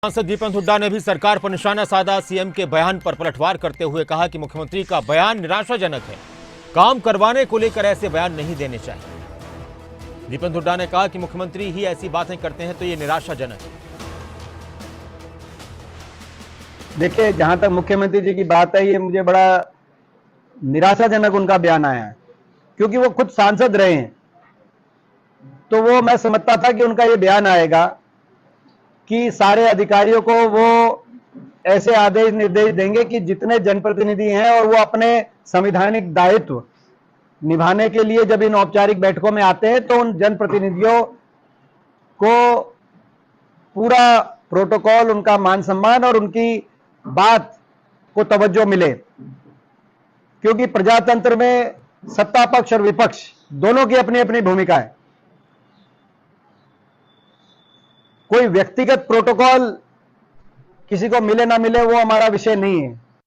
सांसद दीपेंद्र हुड्डा ने भी सरकार पर निशाना साधा। सीएम के बयान पर पलटवार करते हुए कहा कि मुख्यमंत्री का बयान निराशाजनक है, काम करवाने को लेकर ऐसे बयान नहीं देने चाहिए। दीपेंद्र हुड्डा ने कहा कि मुख्यमंत्री ही ऐसी बातें करते हैं तो ये निराशाजनक है। देखिए, जहां तक मुख्यमंत्री जी की बात है, ये मुझे बड़ा निराशाजनक उनका बयान आया है, क्योंकि वो खुद सांसद रहे हैं। तो वो मैं समझता था कि उनका ये बयान आएगा कि सारे अधिकारियों को वो ऐसे आदेश निर्देश देंगे कि जितने जनप्रतिनिधि हैं और वो अपने संवैधानिक दायित्व निभाने के लिए जब इन औपचारिक बैठकों में आते हैं तो उन जनप्रतिनिधियों को पूरा प्रोटोकॉल, उनका मान सम्मान और उनकी बात को तवज्जो मिले, क्योंकि प्रजातंत्र में सत्ता पक्ष और विपक्ष दोनों की अपनी अपनी भूमिका है। कोई व्यक्तिगत प्रोटोकॉल किसी को मिले ना मिले वो हमारा विषय नहीं है।